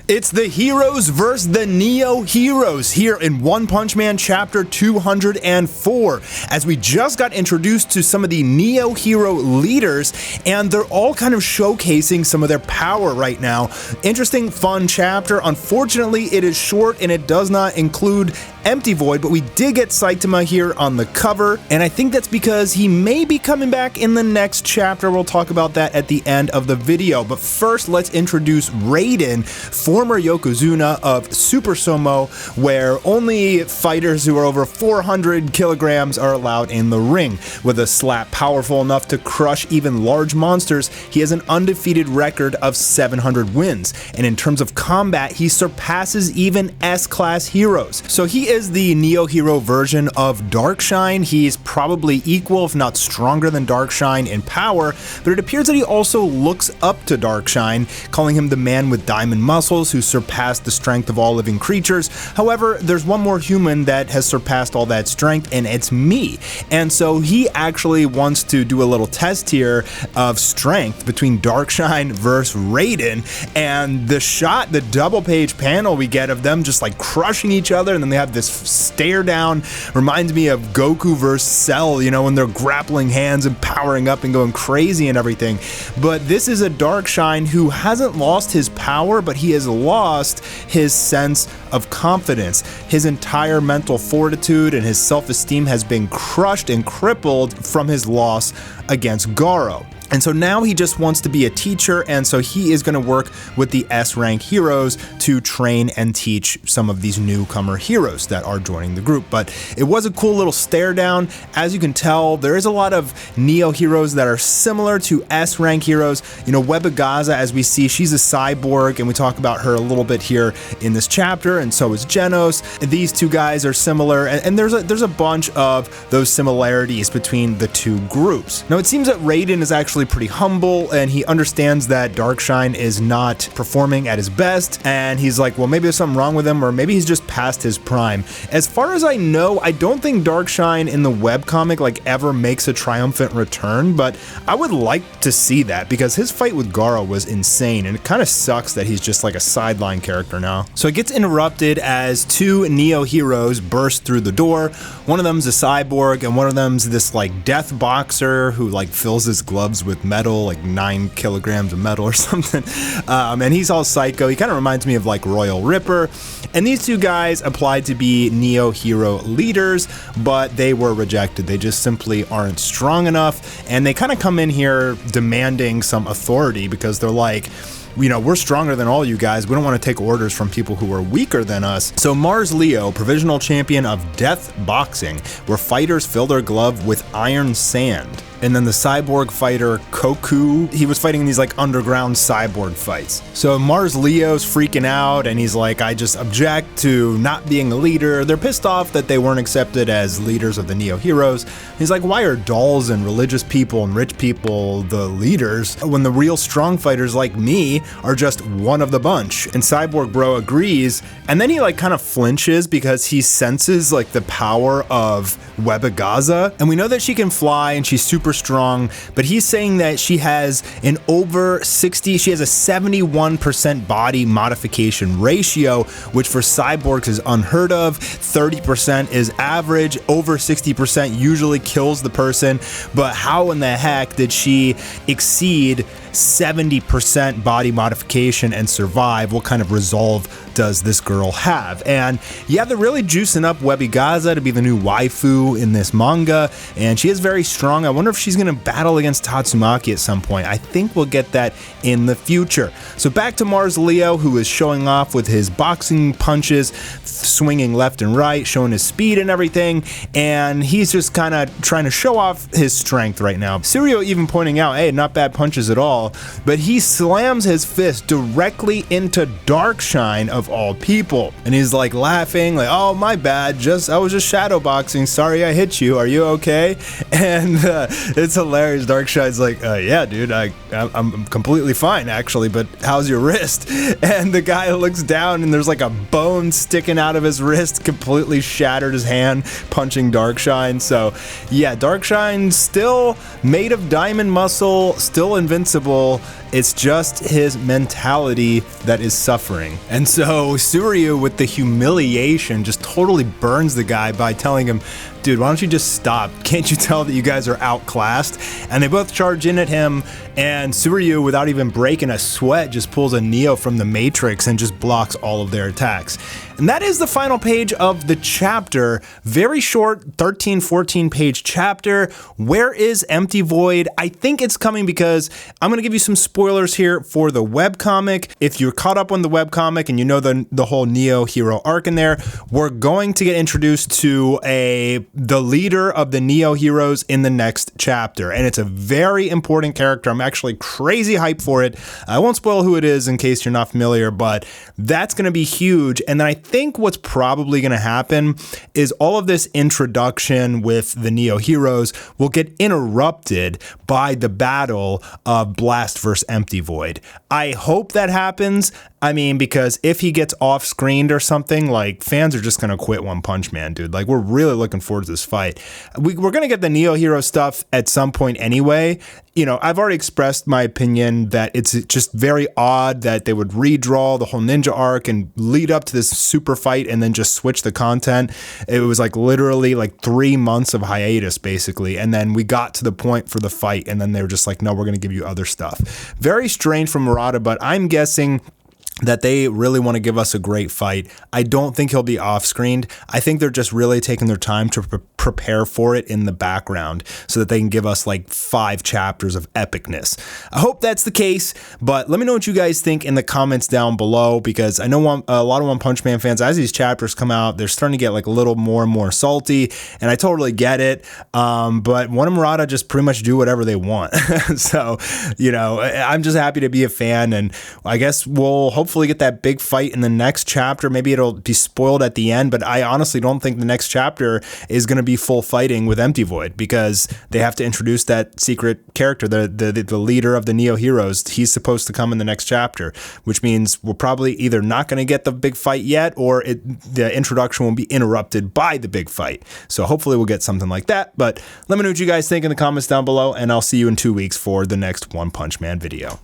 It's the heroes versus the Neo Heroes here in One Punch Man chapter 204, as we just got introduced to some of the Neo Hero leaders, and they're all kind of showcasing some of their power right now. Interesting, fun chapter. Unfortunately, it is short and it does not include Empty Void, but we did get Saitama here on the cover, and I think that's because he may be coming back in the next chapter. We'll talk about that at the end of the video, but first let's introduce Raiden, former Yokozuna of Super Sumo, where only fighters who are over 400 kilograms are allowed in the ring. With a slap powerful enough to crush even large monsters, he has an undefeated record of 700 wins, and in terms of combat, he surpasses even S-class heroes. So he is the Neo Hero version of Darkshine. He's probably equal, if not stronger than Darkshine in power, but it appears that he also looks up to Darkshine, calling him the man with diamond muscles who surpassed the strength of all living creatures. However, there's one more human that has surpassed all that strength, and it's me. And so he actually wants to do a little test here of strength between Darkshine versus Raiden, and the double page panel we get of them just like crushing each other, and then they have this stare down. Reminds me of Goku versus Cell, you know, when they're grappling hands and powering up and going crazy and everything. But this is a Darkshine who hasn't lost his power, but he has lost his sense of confidence. His entire mental fortitude and his self-esteem has been crushed and crippled from his loss against Garo. And so now he just wants to be a teacher, and so he is going to work with the S-rank heroes to train and teach some of these newcomer heroes that are joining the group. But it was a cool little stare down. As you can tell, there is a lot of Neo heroes that are similar to S-rank heroes. You know, Webigaza, as we see, she's a cyborg, and we talk about her a little bit here in this chapter, and so is Genos. These two guys are similar, and there's a bunch of those similarities between the two groups. Now, it seems that Raiden is actually pretty humble, and he understands that Darkshine is not performing at his best, and he's like, well, maybe there's something wrong with him, or maybe he's just past his prime. As far as I know, I don't think Darkshine in the webcomic like ever makes a triumphant return, but I would like to see that because his fight with Garo was insane, and it kind of sucks that he's just like a sideline character now. So it gets interrupted as two Neo heroes burst through the door. One of them's a cyborg, and one of them's this like death boxer who like fills his gloves with metal, like 9 kilograms of metal or something, and he's all psycho. He kind of reminds me of like Royal Ripper, and these two guys applied to be Neo Hero leaders, but they were rejected. They just simply aren't strong enough, and they kind of come in here demanding some authority because they're like, you know, we're stronger than all you guys. We don't want to take orders from people who are weaker than us. So Mars Leo, provisional champion of death boxing, where fighters fill their glove with iron sand. And then the cyborg fighter Koku, he was fighting in these like underground cyborg fights. So Mars Leo's freaking out, and he's like, I just object to not being a leader. They're pissed off that they weren't accepted as leaders of the Neo Heroes. He's like, why are dolls and religious people and rich people the leaders when the real strong fighters like me are just one of the bunch? And Cyborg Bro agrees, and then he like kind of flinches because he senses like the power of Webigaza, and we know that she can fly and she's super strong, but he's saying that she has an over 60, she has a 71% body modification ratio, which for cyborgs is unheard of. 30% is average, over 60% usually kills the person, but how in the heck did she exceed 70% body modification and survive? What kind of resolve does this girl have? And yeah, they're really juicing up Webigaza to be the new waifu in this manga, and she is very strong. I wonder if she's going to battle against Tatsumaki at some point. I think we'll get that in the future. So back to Mars Leo, who is showing off with his boxing punches, swinging left and right, showing his speed and everything, and he's just kind of trying to show off his strength right now. Sirio even pointing out, hey, not bad punches at all, but he slams his fist directly into Darkshine of all people, and he's like laughing like, oh, my bad, I was just shadow boxing, sorry I hit you, are you okay? And it's hilarious. Darkshine's like, yeah dude, I'm completely fine actually, but how's your wrist? And the guy looks down and there's like a bone sticking out of his wrist, completely shattered his hand punching Darkshine. So yeah, Darkshine still made of diamond muscle, still invincible, It's just his mentality that is suffering. And so Suryu, with the humiliation, just totally burns the guy by telling him, dude, why don't you just stop? Can't you tell that you guys are outclassed? And they both charge in at him, and Suryu, without even breaking a sweat, just pulls a Neo from the Matrix and just blocks all of their attacks. And that is the final page of the chapter. Very short, 13, 14 page chapter. Where is Empty Void? I think it's coming because I'm going to give you some spoilers here for the webcomic. If you're caught up on the webcomic and you know the whole Neo hero arc in there, we're going to get introduced to the leader of the Neo heroes in the next chapter. And it's a very important character. I'm actually crazy hyped for it. I won't spoil who it is in case you're not familiar, but that's going to be huge. And then I think what's probably going to happen is all of this introduction with the Neo heroes will get interrupted by the battle of Blast versus Empty Void. I hope that happens. I mean, because if he gets off-screened or something, like, fans are just going to quit One Punch Man, dude. Like, we're really looking forward to this fight. We're going to get the Neo hero stuff at some point anyway. You know, I've already expressed my opinion that it's just very odd that they would redraw the whole ninja arc and lead up to this super fight and then just switch the content. It was like literally like 3 months of hiatus, basically. And then we got to the point for the fight, and then they were just like, no, we're going to give you other stuff. Very strange from Murata, but I'm guessing that they really want to give us a great fight. I don't think he'll be off-screened. I think they're just really taking their time to prepare for it in the background so that they can give us like 5 chapters of epicness. I hope that's the case, but let me know what you guys think in the comments down below, because I know a lot of One Punch Man fans, as these chapters come out, they're starting to get like a little more and more salty, and I totally get it, but One and Murata just pretty much do whatever they want. So, you know, I'm just happy to be a fan, and I guess we'll hopefully get that big fight in the next chapter. Maybe it'll be spoiled at the end, but I honestly don't think the next chapter is going to be full fighting with Empty Void, because they have to introduce that secret character, the leader of the Neo heroes. He's supposed to come in the next chapter, which means we're probably either not going to get the big fight yet, or the introduction will be interrupted by the big fight. So hopefully we'll get something like that. But let me know what you guys think in the comments down below, and I'll see you in 2 weeks for the next One Punch Man video.